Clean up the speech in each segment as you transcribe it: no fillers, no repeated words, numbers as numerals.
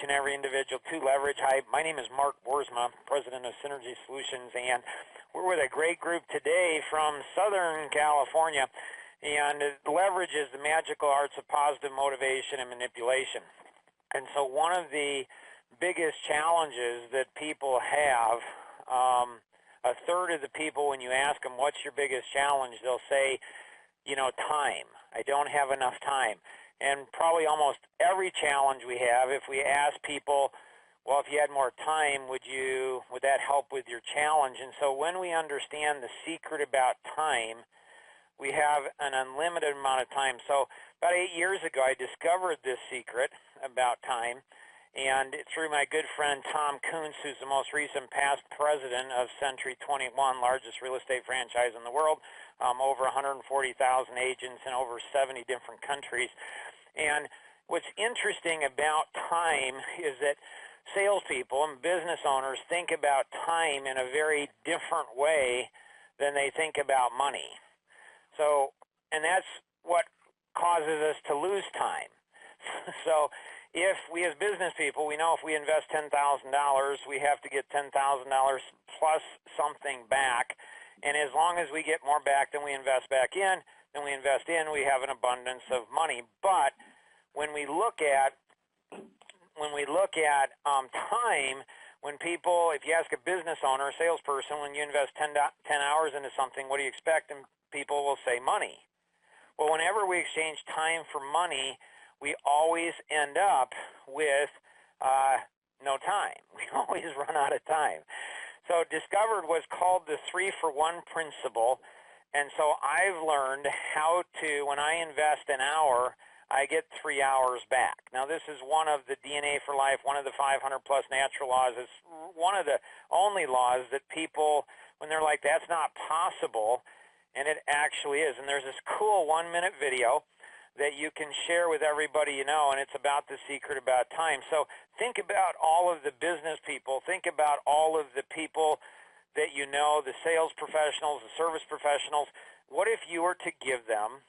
and every individual to leverage. Hi, my name is Mark Boersma, president of Synergy Solutions, and we're with a great group today from Southern California. And leverage is the magical arts of positive motivation and manipulation. And so one of the biggest challenges that people have, a third of the people, when you ask them, what's your biggest challenge, they'll say, time. I don't have enough time. And probably almost every challenge we have, if we ask people, well, if you had more time, would that help with your challenge? And so when we understand the secret about time, we have an unlimited amount of time. So about 8 years ago, I discovered this secret about time, and through my good friend Tom Kuntz, who's the most recent past president of Century 21, largest real estate franchise in the world, over 140,000 agents in over 70 different countries. And what's interesting about time is that salespeople and business owners think about time in a very different way than they think about money. So, and that's what causes us to lose time. So if we as business people, we know if we invest $10,000, we have to get $10,000 plus something back. And as long as we get more back than we invest back in, we have an abundance of money. But when we look at time, when people, if you ask a business owner, a salesperson, when you invest 10 hours into something, what do you expect? And people will say money. Well, whenever we exchange time for money, we always end up with no time. We always run out of time. So discovered what's called the 3-for-1 principle. And so I've learned how to, when I invest an hour, I get 3 hours back. Now, this is one of the DNA for life, one of the 500-plus natural laws. It's one of the only laws that people, when they're like, that's not possible, and it actually is. And there's this cool 1-minute video that you can share with everybody you know, and it's about the secret about time. So think about all of the business people. Think about all of the people that you know, the sales professionals, the service professionals. What if you were to give them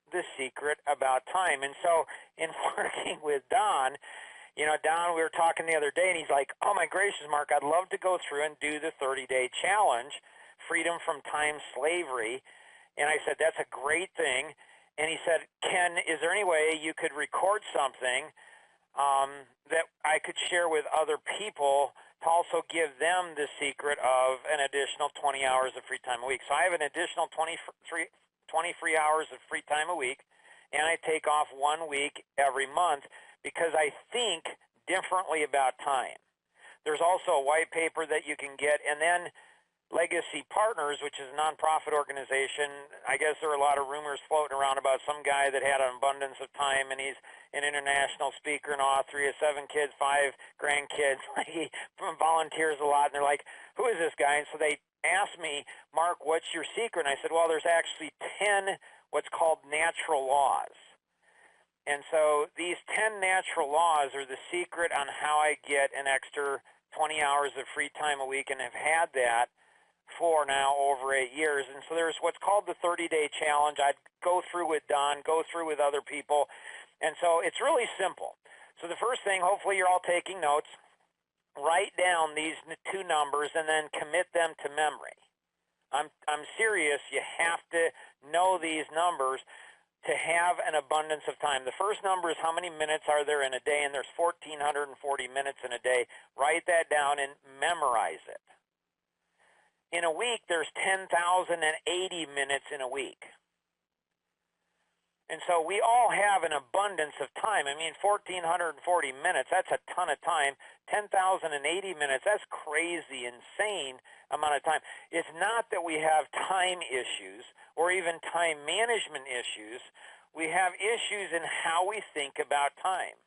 the secret about time? And so in working with Don, Don, we were talking the other day, and he's like, oh my gracious, Mark, I'd love to go through and do the 30-day challenge, freedom from time slavery. And I said, that's a great thing. And he said, Ken, is there any way you could record something that I could share with other people to also give them the secret of an additional 20 hours of free time a week? So I have an additional 20 free hours of free time a week, and I take off 1 week every month because I think differently about time. There's also a white paper that you can get, and then Legacy Partners, which is a nonprofit organization. I guess there are a lot of rumors floating around about some guy that had an abundance of time, and he's an international speaker and author. He has 7 kids, 5 grandkids. He volunteers a lot, and they're like, who is this guy? And so they asked me, Mark, what's your secret? And I said, well, there's actually 10 what's called natural laws. And so these 10 natural laws are the secret on how I get an extra 20 hours of free time a week, and have had that for now over 8 years. And so there's what's called the 30-day challenge. I'd go through with Don, go through with other people. And so it's really simple. So the first thing, hopefully you're all taking notes, write down these 2 numbers and then commit them to memory. I'm serious. You have to know these numbers to have an abundance of time. The first number is how many minutes are there in a day, and there's 1,440 minutes in a day. Write that down and memorize it. In a week, there's 10,080 minutes in a week. And so we all have an abundance of time. I mean, 1,440 minutes, that's a ton of time. 10,080 minutes, that's crazy, insane amount of time. It's not that we have time issues or even time management issues. We have issues in how we think about time.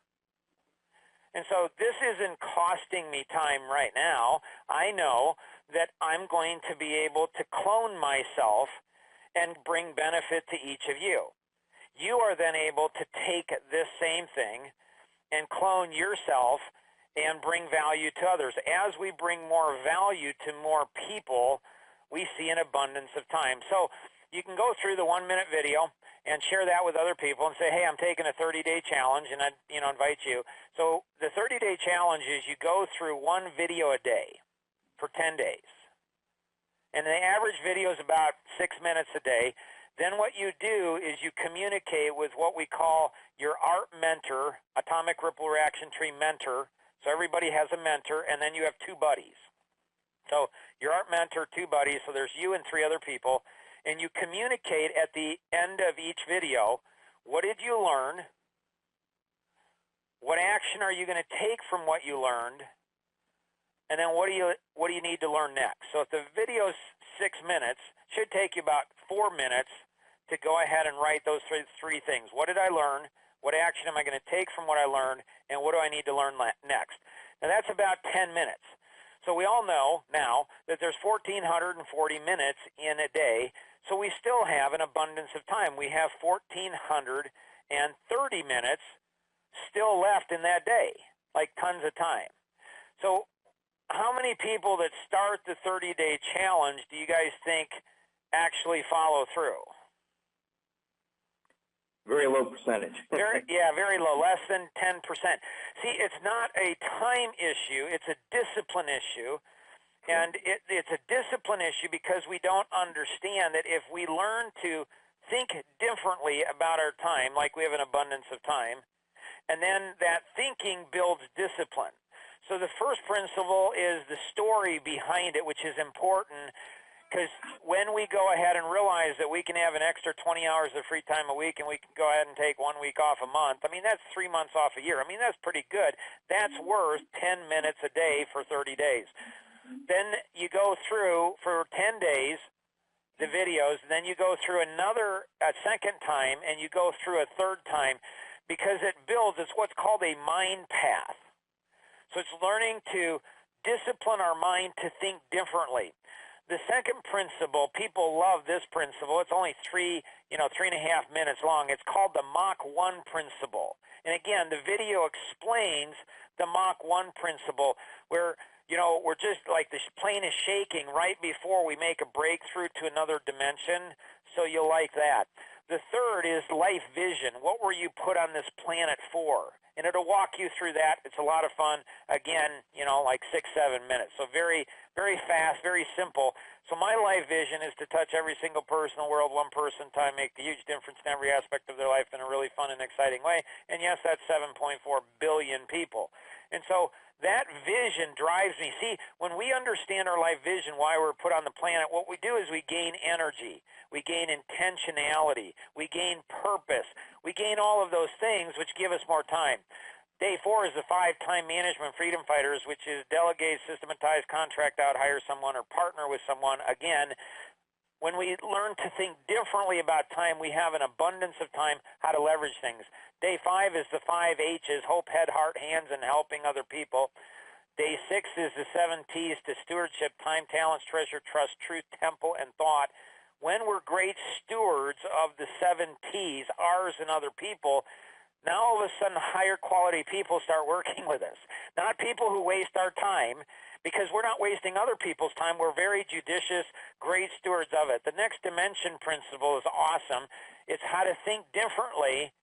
And so this isn't costing me time right now. I know that I'm going to be able to clone myself and bring benefit to each of you. You are then able to take this same thing and clone yourself and bring value to others. As we bring more value to more people, we see an abundance of time. So you can go through the 1-minute video, and share that with other people and say, hey, I'm taking a 30-day challenge, and I invite you. So the 30-day challenge is you go through one video a day for 10 days. And the average video is about 6 minutes a day. Then what you do is you communicate with what we call your ART mentor, Atomic Ripple Reaction Tree mentor. So everybody has a mentor, and then you have two buddies. So your ART mentor, two buddies, so there's you and three other people, and you communicate at the end of each video, what did you learn? What action are you going to take from what you learned? And then what do you need to learn next? So if the video's 6 minutes, it should take you about 4 minutes to go ahead and write those three things. What did I learn? What action am I going to take from what I learned? And what do I need to learn next? Now that's about 10 minutes. So we all know now that there's 1,440 minutes in a day, so we still have an abundance of time. We have 1,430 minutes still left in that day, like tons of time. So how many people that start the 30-day challenge do you guys think actually follow through? Very low percentage. Very low, less than 10%. See, it's not a time issue, it's a discipline issue. And it's a discipline issue because we don't understand that if we learn to think differently about our time, like we have an abundance of time, and then that thinking builds discipline. So the first principle is the story behind it, which is important. Because when we go ahead and realize that we can have an extra 20 hours of free time a week and we can go ahead and take 1 week off a month, I mean, that's 3 months off a year. I mean, that's pretty good. That's worth 10 minutes a day for 30 days. Then you go through for 10 days the videos, then you go through a second time, and you go through a third time because it builds. It's what's called a mind path. So it's learning to discipline our mind to think differently. The second principle, people love this principle. It's only 3.5 minutes long. It's called the Mach 1 principle. And again, the video explains the Mach 1 principle where, we're just like the plane is shaking right before we make a breakthrough to another dimension. So you'll like that. The third is life vision. What were you put on this planet for? And it'll walk you through that. It's a lot of fun. Again, like 6-7 minutes. So very, very fast, very simple. So my life vision is to touch every single person in the world, one person at a time, make a huge difference in every aspect of their life in a really fun and exciting way. And yes, that's 7.4 billion people. And so that vision drives me. See, when we understand our life vision, why we're put on the planet, what we do is we gain energy. We gain intentionality. We gain purpose. We gain all of those things which give us more time. Day 4 is the 5 time management freedom fighters, which is delegate, systematize, contract out, hire someone, or partner with someone. Again, when we learn to think differently about time, we have an abundance of time, how to leverage things. Day 5 is the 5 H's, hope, head, heart, hands, and helping other people. Day 6 is the 7 T's to stewardship, time, talents, treasure, trust, truth, temple, and thought. When we're great stewards of the 7 T's, ours and other people, now all of a sudden higher quality people start working with us. Not people who waste our time, because we're not wasting other people's time. We're very judicious, great stewards of it. The next dimension principle is awesome. It's how to think differently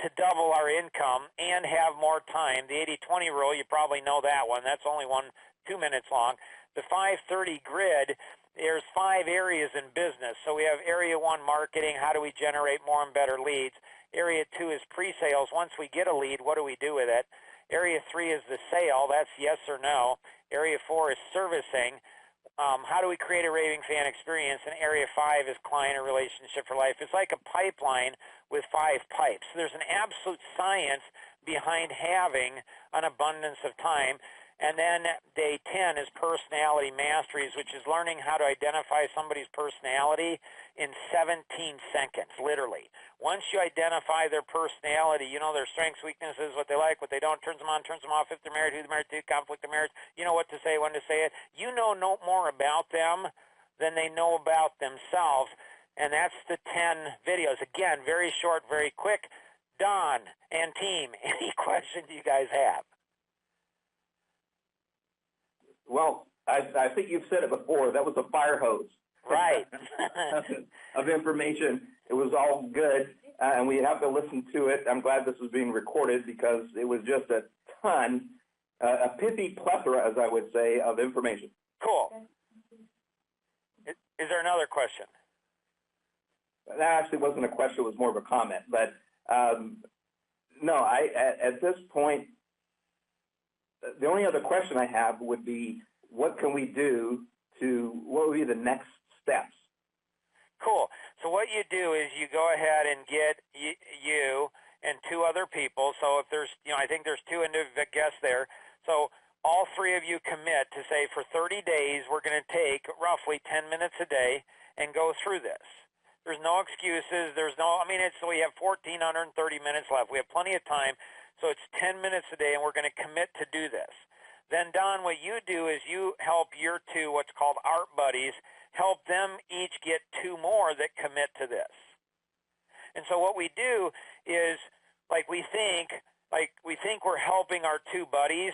to double our income and have more time. The 80-20 rule, you probably know that one. That's only 2 minutes long. The 530 grid, there's 5 areas in business. So we have area 1, marketing. How do we generate more and better leads? Area 2 is pre-sales. Once we get a lead, what do we do with it? Area 3 is the sale. That's yes or no. Area 4 is servicing. How do we create a raving fan experience? And Area 5 is client or relationship for life. It's like a pipeline with 5 pipes. There's an absolute science behind having an abundance of time. And then day 10 is personality masteries, which is learning how to identify somebody's personality in 17 seconds, literally. Once you identify their personality, you know their strengths, weaknesses, what they like, what they don't, turns them on, turns them off, if they're married, who they're married to, conflict of marriage, you know what to say, when to say it. You know no more about them than they know about themselves, and that's the 10 videos. Again, very short, very quick. Don and team, any questions you guys have? Well, I think you've said it before. That was a fire hose. Right. of information. It was all good. and we have to listen to it. I'm glad this was being recorded because it was just a ton, a pithy plethora, as I would say, of information. Cool. Is there another question? That actually wasn't a question, it was more of a comment. But no, at this point, the only other question I have would be, what can we do what would be the next steps? Cool. So what you do is you go ahead and get you and two other people. So if there's, I think there's two individual guests there. So all three of you commit to say for 30 days, we're going to take roughly 10 minutes a day and go through this. There's no excuses. We have 1,430 minutes left. We have plenty of time. So it's 10 minutes a day, and we're going to commit to do this. Then, Don, what you do is you help your two, what's called art buddies, help them each get two more that commit to this. And so what we do is, we think we're helping our two buddies,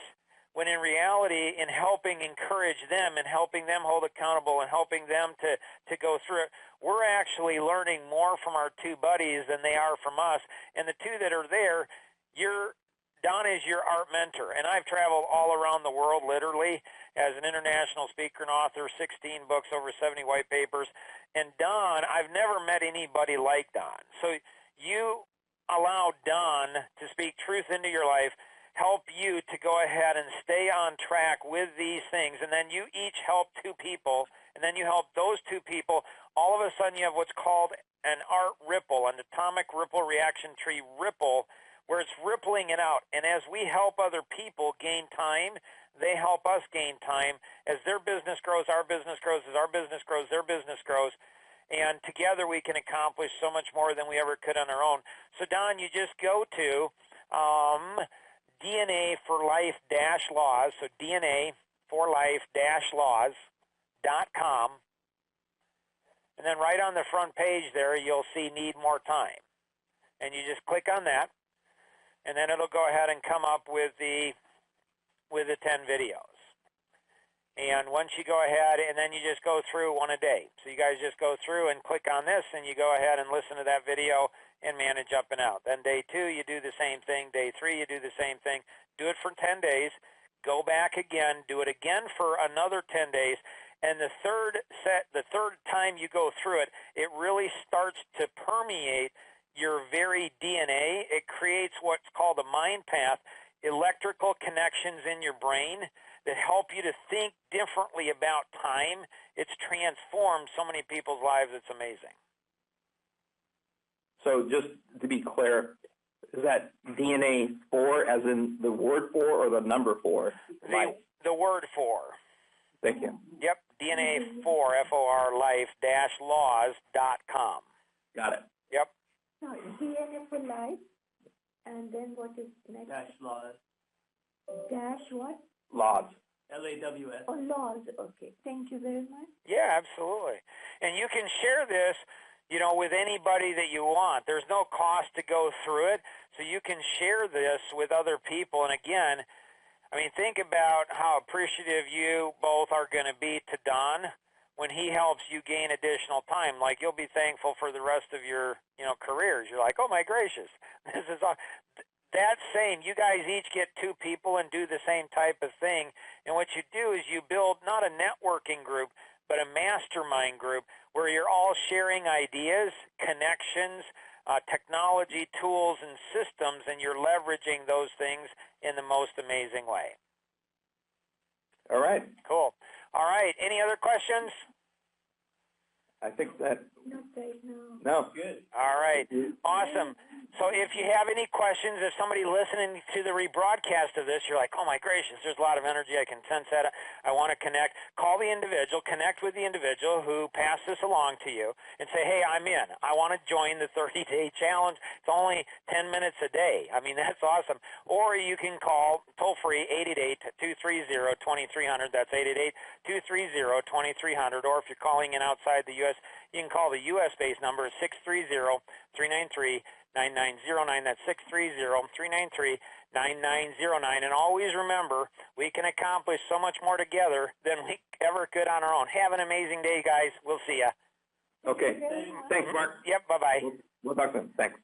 when in reality, in helping encourage them and helping them hold accountable and helping them to go through it, we're actually learning more from our two buddies than they are from us. And the two that are there, Don is your art mentor, and I've traveled all around the world, literally, as an international speaker and author, 16 books, over 70 white papers. And Don, I've never met anybody like Don. So you allow Don to speak truth into your life, help you to go ahead and stay on track with these things, and then you each help two people, and then you help those two people. All of a sudden, you have what's called an art ripple, an atomic ripple reaction tree ripple, where it's rippling it out. And as we help other people gain time, they help us gain time. As their business grows, our business grows. As our business grows, their business grows. And together we can accomplish so much more than we ever could on our own. So, Don, you just go to DNA for Life-Laws, so DNA for Life-Laws.com. And then right on the front page there, you'll see Need More Time. And you just click on that. And then it'll go ahead and come up with the 10 videos. And once you go ahead, and then you just go through one a day. So you guys just go through and click on this, and you go ahead and listen to that video and manage up and out. Then day 2, you do the same thing. Day 3, you do the same thing. Do it for 10 days. Go back again. Do it again for another 10 days. And the third time you go through it, it really starts to permeate your very DNA. It creates what's called a mind path, electrical connections in your brain that help you to think differently about time. It's transformed so many people's lives. It's amazing. So just to be clear, is that DNA 4 as in the word 4 or the number 4? The word 4. Thank you. Yep, DNA 4, F-O-R, life-laws.com. Got it. Yep. No, DNA for life, and then what is next? -laws. Dash what? Laws. L-A-W-S. Oh, laws. Okay. Thank you very much. Yeah, absolutely. And you can share this, with anybody that you want. There's no cost to go through it, so you can share this with other people. And again, think about how appreciative you both are going to be to Don when he helps you gain additional time. Like, you'll be thankful for the rest of your, careers. You're like, oh my gracious, this is all. That's saying you guys each get two people and do the same type of thing. And what you do is you build not a networking group, but a mastermind group where you're all sharing ideas, connections, technology, tools, and systems, and you're leveraging those things in the most amazing way. All right. Cool. All right. Any other questions? I think that. Not right now. No. Good. All right. Awesome. So if you have any questions, if somebody listening to the rebroadcast of this, you're like, oh my gracious, there's a lot of energy. I can sense that. I want to connect. Call the individual, connect with the individual who passed this along to you and say, hey, I'm in. I want to join the 30-day challenge. It's only 10 minutes a day. That's awesome. Or you can call toll free 888-230-2300. That's 888-230-2300. Or if you're calling in outside the U.S., you can call the U.S.-based number 630-393-9909. That's 630-393-9909. And always remember, we can accomplish so much more together than we ever could on our own. Have an amazing day, guys. We'll see ya. Okay. Thanks, Mark. Yep, bye-bye. We'll talk soon. Thanks.